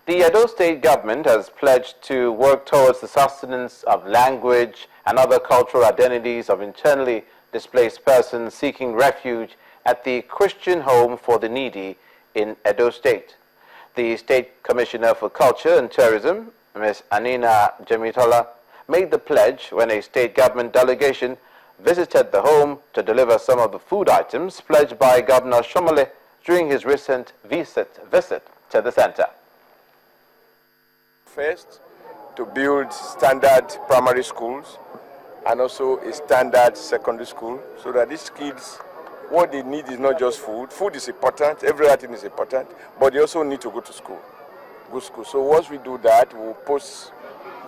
The Edo State government has pledged to work towards the sustenance of language and other cultural identities of internally displaced persons seeking refuge at the Christian Home for the Needy in Edo State. The State Commissioner for Culture and Tourism, Ms. Anina Jamitola, made the pledge when a state government delegation visited the home to deliver some of the food items pledged by Governor Shomole during his recent visit to the center. First, to build standard primary schools and also a standard secondary school so that these kids, what they need is not just food. Food is important, every item is important, but they also need to go to school, good school. So once we do that, we'll post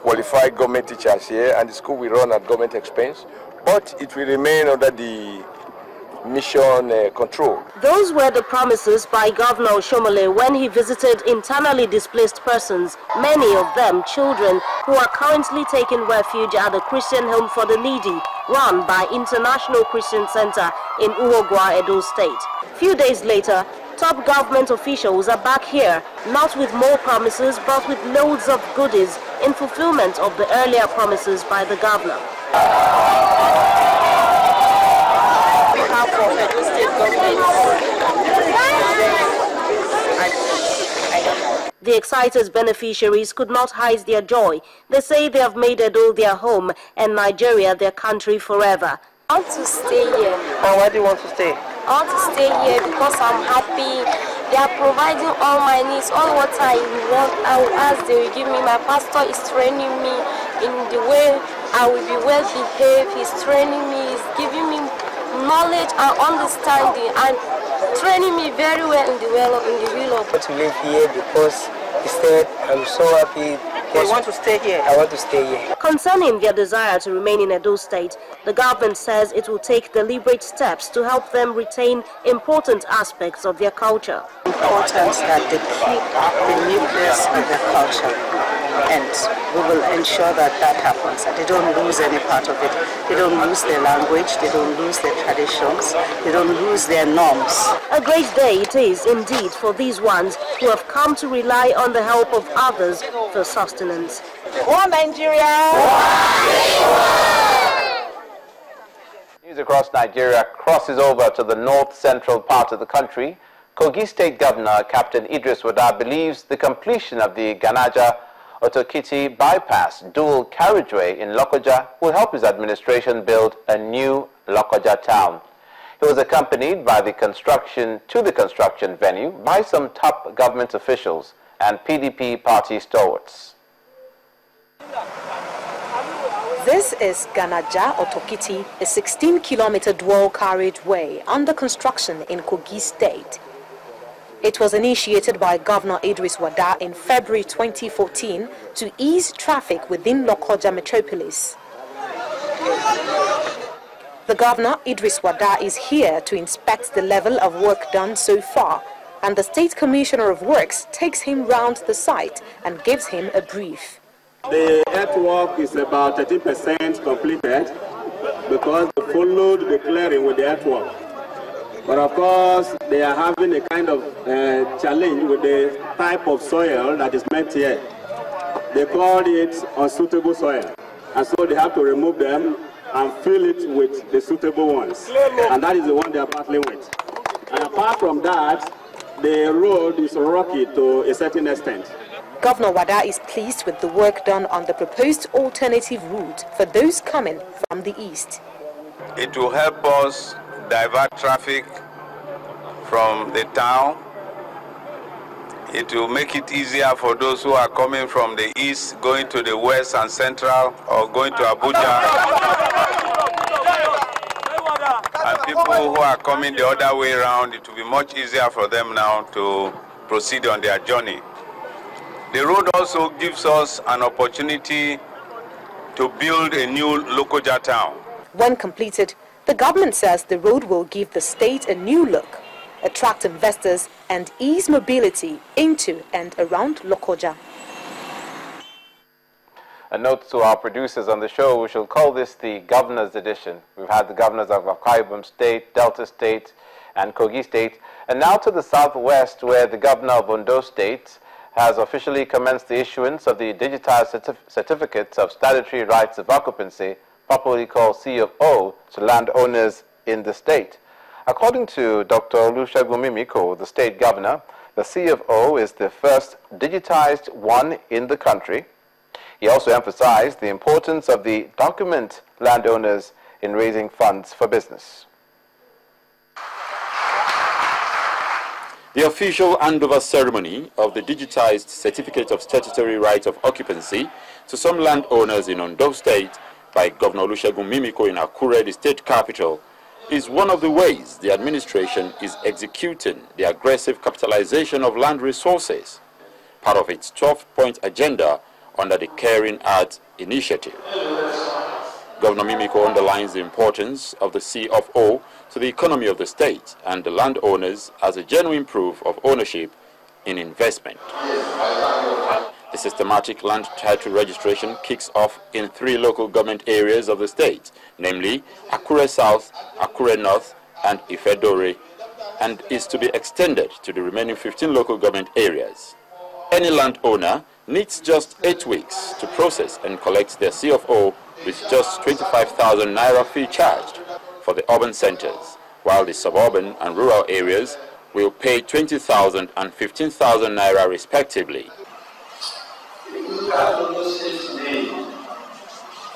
qualified government teachers here and the school will run at government expense, but it will remain under the mission control. Those were the promises by Governor Shomole when he visited internally displaced persons, many of them children who are currently taking refuge at the Christian Home for the Needy, run by International Christian Center in Uwagwa, Edo State. Few days later, top government officials are back here, not with more promises but with loads of goodies in fulfillment of the earlier promises by the governor. The excited beneficiaries could not hide their joy. They say they have made Edo their home and Nigeria their country forever. I want to stay here. And why do you want to stay? I want to stay here because I'm happy. They are providing all my needs, all what I want. I will ask, they will give me. My pastor is training me in the way I will be well behaved. He's training me, he's giving me knowledge and understanding and training me very well in the will of God. To live here because instead I'm so happy. You want to stay here? I want to stay here. Concerning their desire to remain in Edo State, the government says it will take deliberate steps to help them retain important aspects of their culture. Important that they keep the nucleus of their culture, and we will ensure that that happens, that they don't lose any part of it. They don't lose their language, they don't lose their traditions, they don't lose their norms. A great day it is indeed for these ones who have come to rely on the help of others for sustenance. One Nigeria! News across Nigeria crosses over to the north-central part of the country. Kogi State Governor Captain Idris Wada believes the completion of the Ganaja-Otokiti bypass dual carriageway in Lokoja will help his administration build a new Lokoja town. He was accompanied by the construction venue by some top government officials and PDP party stalwarts. This is Ganaja-Otokiti, a 16-kilometer dual carriageway under construction in Kogi State. It was initiated by Governor Idris Wada in February 2014 to ease traffic within Lokoja metropolis. The Governor, Idris Wada, is here to inspect the level of work done so far, and the State Commissioner of Works takes him round the site and gives him a brief. The earthwork is about 13% completed because they followed the clearing with the earthwork. But of course, they are having a kind of challenge with the type of soil that is met here. They called it unsuitable soil, and so they have to remove them and fill it with the suitable ones. And that is the one they are battling with. And apart from that, the road is rocky to a certain extent. Governor Wada is pleased with the work done on the proposed alternative route for those coming from the east. It will help us divert traffic from the town. It will make it easier for those who are coming from the east, going to the west and central, or going to Abuja. And people who are coming the other way around, it will be much easier for them now to proceed on their journey. The road also gives us an opportunity to build a new Lokoja town. When completed, the government says the road will give the state a new look, attract investors and ease mobility into and around Lokoja. A note to our producers on the show, we shall call this the Governor's Edition. We've had the governors of Akwa Ibom State, Delta State and Kogi State, and now to the southwest where the governor of Ondo State, has officially commenced the issuance of the digitized certificates of statutory rights of occupancy, popularly called C of O, to landowners in the state. According to Dr. Olusegun Mimiko, the state governor, the C of O is the first digitized one in the country. He also emphasized the importance of the document landowners in raising funds for business. The official handover ceremony of the digitized Certificate of Statutory Right of Occupancy to some landowners in Ondo State by Governor Olusegun Mimiko in Akure, the state capital, is one of the ways the administration is executing the aggressive capitalization of land resources, part of its 12-point agenda under the Caring Heart initiative. Governor Mimiko underlines the importance of the C of O to the economy of the state and the landowners as a genuine proof of ownership in investment. The systematic land title registration kicks off in 3 local government areas of the state, namely Akure South, Akure North, and Ifedore, and is to be extended to the remaining 15 local government areas. Any landowner needs just 8 weeks to process and collect their C of O with just 25,000 naira fee charged for the urban centers, while the suburban and rural areas will pay 20,000 and 15,000 naira respectively. Look at those states today,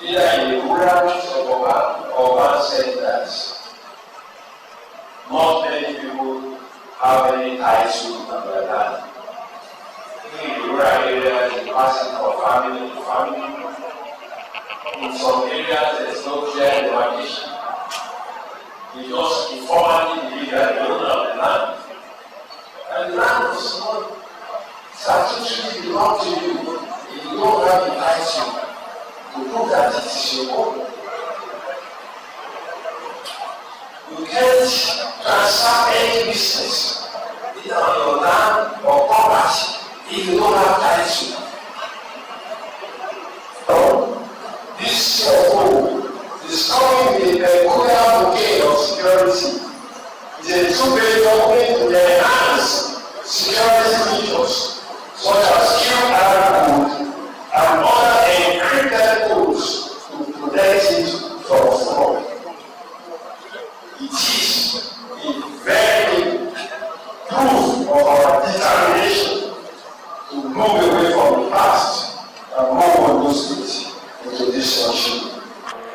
either in the rural or urban centers, not many people have any ties to their land. In the rural areas, it's passing from family to family. In some areas, there's no clear demarcation. You just informally believe that the owner of the land. And the land does not statutorily belong to you. If you don't have the title to prove that it is your own. You can't transfer any business, either on your land or property, if you don't have title. So, this is coming with a peculiar bouquet of security. It's a two-way document to enhance security features, such as QR code and other encrypted codes to protect it from fraud. It is a very proof of our determination to move away from the past and move on those things into this issue.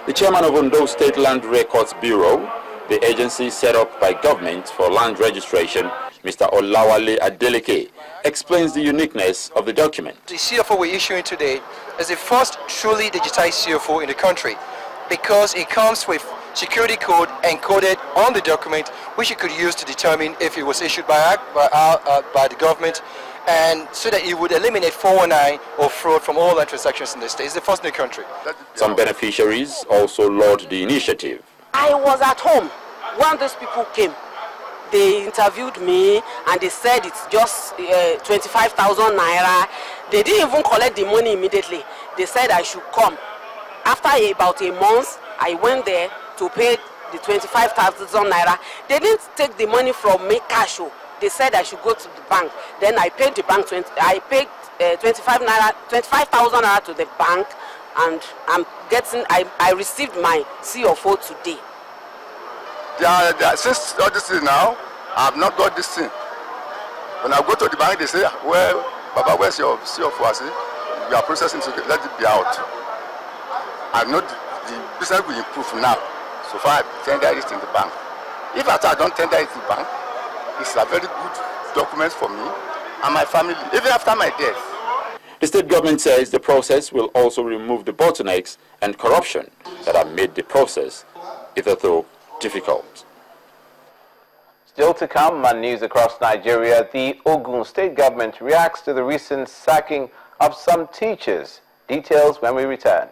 The chairman of Ondo State Land Records Bureau, the agency set up by government for land registration, Mr. Olawale Adeleke, explains the uniqueness of the document. The CFO we're issuing today is the first truly digitized CFO in the country because it comes with security code encoded on the document, which you could use to determine if it was issued by the government, and so that it would eliminate 419 or fraud from all land transactions in the state. It's the first in the country. Some beneficiaries also laud the initiative. I was at home when those people came. They interviewed me and they said it's just 25,000 naira. They didn't even collect the money immediately. They said I should come. After about a month, I went there to pay the 25,000 naira. They didn't take the money from me cash. They said I should go to the bank. Then I paid the bank 25,000 naira to the bank, and I received my C of O today. Since all this is now, I have not got this thing. When I go to the bank, they say, well, Baba, where's your C of O? I say, we are processing, so let it be out. I know the business will improve now. So far, I tender it in the bank. If after I don't tender it in the bank, it's a very good document for me and my family, even after my death. The state government says the process will also remove the bottlenecks and corruption that have made the process, hitherto, difficult. Still to come on news across Nigeria, the Ogun state government reacts to the recent sacking of some teachers. Details when we return.